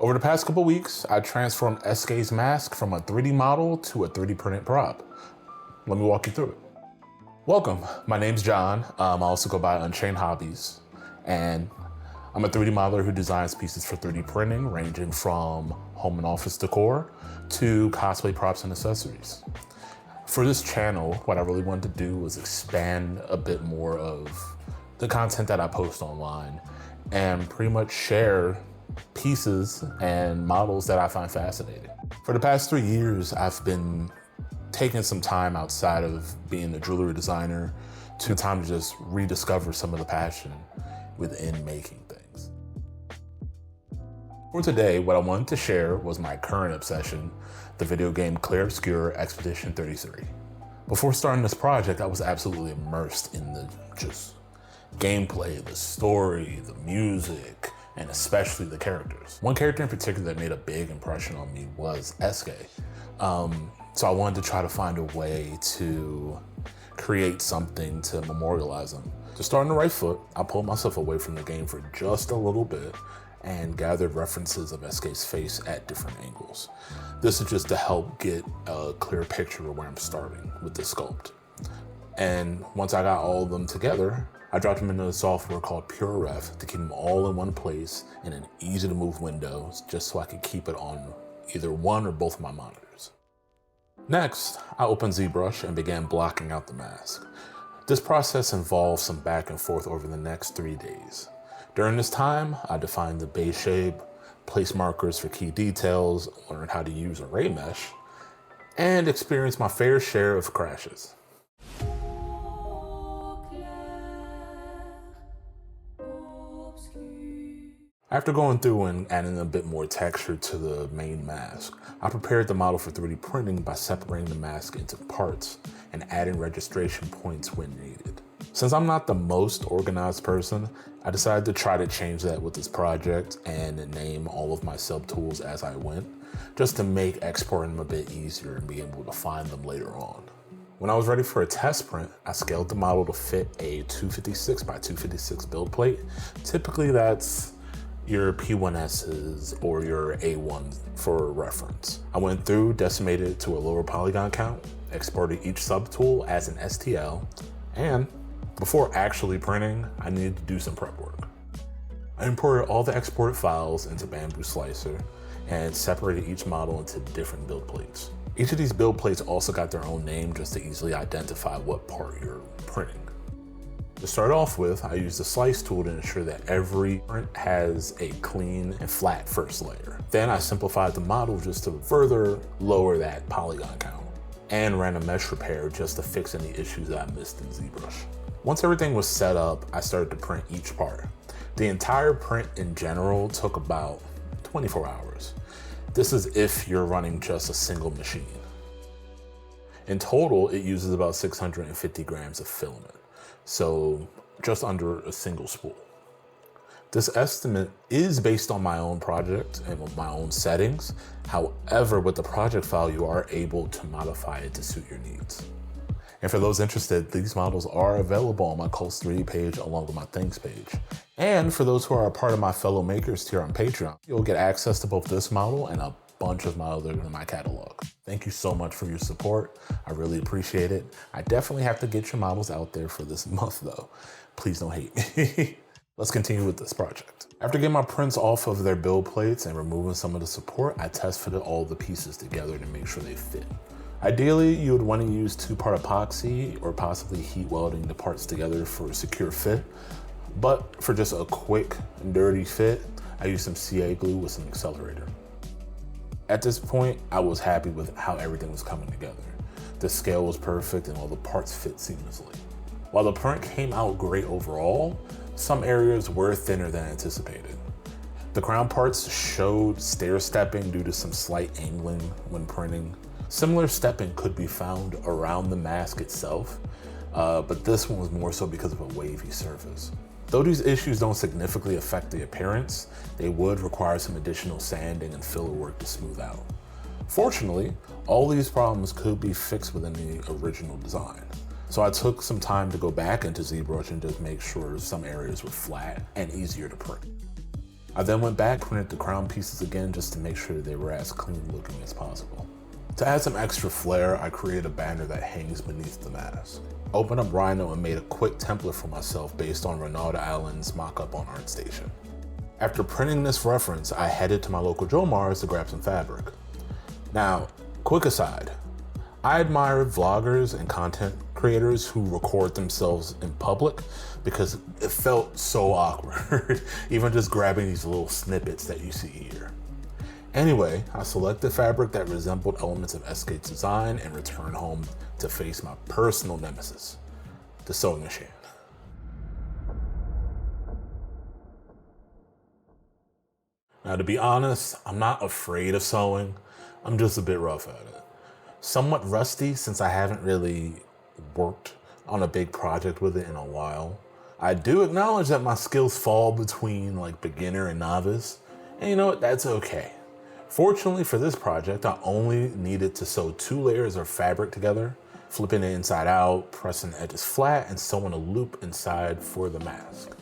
Over the past couple weeks, I transformed Esquie's mask from a 3D model to a 3D printed prop. Let me walk you through it. Welcome, my name's John. I also go by Unchained Hobbies, and I'm a 3D modeler who designs pieces for 3D printing, ranging from home and office decor to cosplay props and accessories. For this channel, what I really wanted to do was expand a bit more of the content that I post online and pretty much share pieces and models that I find fascinating. For the past 3 years, I've been taking some time outside of being a jewelry designer to time to just rediscover some of the passion within making things. For today, what I wanted to share was my current obsession, the video game Esquie Expedition 33. Before starting this project, I was absolutely immersed in the just gameplay, the story, the music, and especially the characters. One character in particular that made a big impression on me was Esquie. So I wanted to try to find a way to create something to memorialize him. To start on the right foot, I pulled myself away from the game for just a little bit and gathered references of Esquie's face at different angles. This is just to help get a clear picture of where I'm starting with the sculpt. And once I got all of them together, I dropped them into a software called PureRef to keep them all in one place in an easy to move window, just so I could keep it on either one or both of my monitors. Next, I opened ZBrush and began blocking out the mask. This process involved some back and forth over the next 3 days. During this time, I defined the base shape, placed markers for key details, learned how to use array mesh, and experienced my fair share of crashes. After going through and adding a bit more texture to the main mask, I prepared the model for 3D printing by separating the mask into parts and adding registration points when needed. Since I'm not the most organized person, I decided to try to change that with this project and name all of my subtools as I went, just to make exporting them a bit easier and be able to find them later on. When I was ready for a test print, I scaled the model to fit a 256 by 256 build plate. Typically that's your P1S's or your A1 for reference. I went through, decimated it to a lower polygon count, exported each subtool as an STL, and before actually printing, I needed to do some prep work. I imported all the exported files into Bambu Slicer and separated each model into different build plates. Each of these build plates also got their own name just to easily identify what part you're printing. To start off with, I used the slice tool to ensure that every print has a clean and flat first layer. Then I simplified the model just to further lower that polygon count, and ran a mesh repair just to fix any issues that I missed in ZBrush. Once everything was set up, I started to print each part. The entire print in general took about 24 hours. This is if you're running just a single machine. In total, it uses about 650 grams of filament, so just under a single spool. This estimate is based on my own project and with my own settings. However, with the project file, you are able to modify it to suit your needs. And for those interested, these models are available on my Cos 3D page along with my Things page. And for those who are a part of my fellow makers tier on Patreon, you'll get access to both this model and a bunch of models that are in my catalog. Thank you so much for your support. I really appreciate it. I definitely have to get your models out there for this month though. Please don't hate me. Let's continue with this project. After getting my prints off of their build plates and removing some of the support, I test fitted all the pieces together to make sure they fit. Ideally, you would want to use 2-part epoxy or possibly heat welding the parts together for a secure fit. But for just a quick and dirty fit, I used some CA glue with some accelerator. At this point, I was happy with how everything was coming together. The scale was perfect and all the parts fit seamlessly. While the print came out great overall, some areas were thinner than anticipated. The crown parts showed stair stepping due to some slight angling when printing. Similar stepping could be found around the mask itself, but this one was more so because of a wavy surface. Though these issues don't significantly affect the appearance, they would require some additional sanding and filler work to smooth out. Fortunately, all these problems could be fixed within the original design. So I took some time to go back into ZBrush and just make sure some areas were flat and easier to print. I then went back, printed the crown pieces again just to make sure they were as clean looking as possible. To add some extra flair, I created a banner that hangs beneath the mask. Opened up Rhino and made a quick template for myself based on Ronaldo Allen's mock-up on ArtStation. After printing this reference, I headed to my local Joe Mars to grab some fabric. Now, quick aside, I admire vloggers and content creators who record themselves in public because it felt so awkward, even just grabbing these little snippets that you see here. Anyway, I selected fabric that resembled elements of Esquie's design and returned home to face my personal nemesis, the sewing machine. Now, to be honest, I'm not afraid of sewing. I'm just a bit rough at it. Somewhat rusty since I haven't really worked on a big project with it in a while. I do acknowledge that my skills fall between like beginner and novice, and you know what, that's okay. Fortunately for this project, I only needed to sew 2 layers of fabric together, flipping it inside out, pressing the edges flat, and sewing a loop inside for the mask.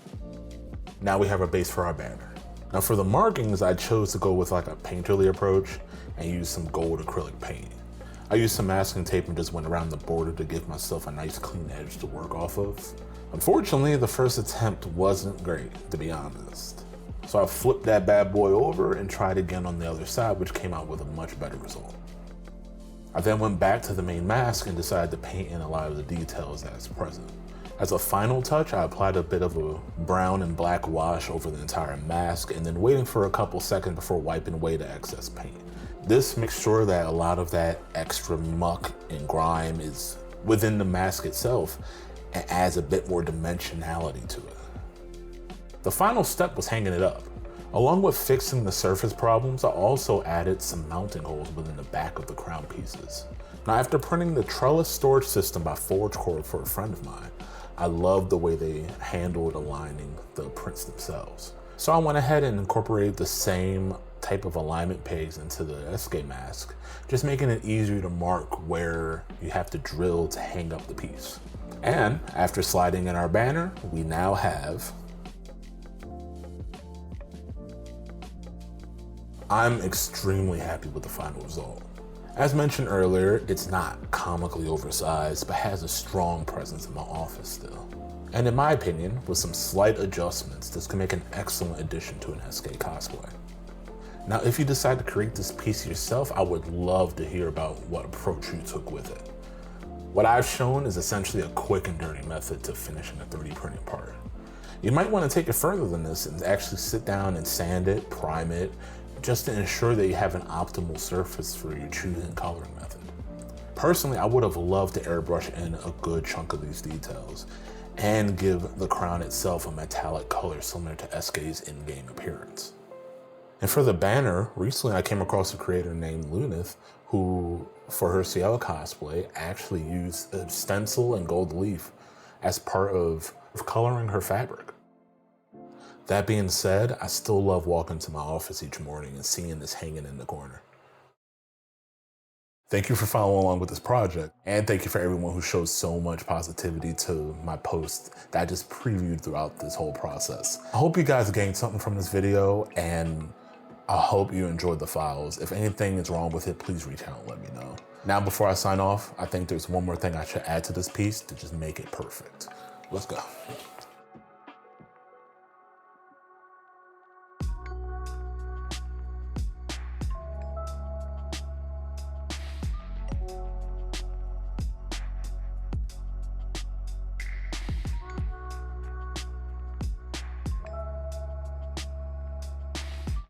Now we have a base for our banner. Now for the markings, I chose to go with like a painterly approach and use some gold acrylic paint. I used some masking tape and just went around the border to give myself a nice clean edge to work off of. Unfortunately, the first attempt wasn't great, to be honest. So I flipped that bad boy over and tried again on the other side, which came out with a much better result. I then went back to the main mask and decided to paint in a lot of the details that's present. As a final touch, I applied a bit of a brown and black wash over the entire mask and then waiting for a couple seconds before wiping away the excess paint. This makes sure that a lot of that extra muck and grime is within the mask itself and adds a bit more dimensionality to it. The final step was hanging it up. Along with fixing the surface problems, I also added some mounting holes within the back of the crown pieces. Now, after printing the trellis storage system by ForgeCore for a friend of mine, I loved the way they handled aligning the prints themselves. So I went ahead and incorporated the same type of alignment pegs into the Esquie mask, just making it easier to mark where you have to drill to hang up the piece. And after sliding in our banner, we now have... I'm extremely happy with the final result. As mentioned earlier, it's not comically oversized, but has a strong presence in my office still. And in my opinion, with some slight adjustments, this can make an excellent addition to an Esquie cosplay. Now, if you decide to create this piece yourself, I would love to hear about what approach you took with it. What I've shown is essentially a quick and dirty method to finishing a 3D printing part. You might want to take it further than this and actually sit down and sand it, prime it, just to ensure that you have an optimal surface for your choosing coloring method. Personally, I would have loved to airbrush in a good chunk of these details and give the crown itself a metallic color similar to Esquie's in-game appearance. And for the banner, recently I came across a creator named Lunith who, for her Ciel cosplay, actually used a stencil and gold leaf as part of coloring her fabric. That being said, I still love walking to my office each morning and seeing this hanging in the corner. Thank you for following along with this project, and thank you for everyone who shows so much positivity to my post that I just previewed throughout this whole process. I hope you guys gained something from this video, and I hope you enjoyed the files. If anything is wrong with it, please reach out and let me know. Now, before I sign off, I think there's one more thing I should add to this piece to just make it perfect. Let's go.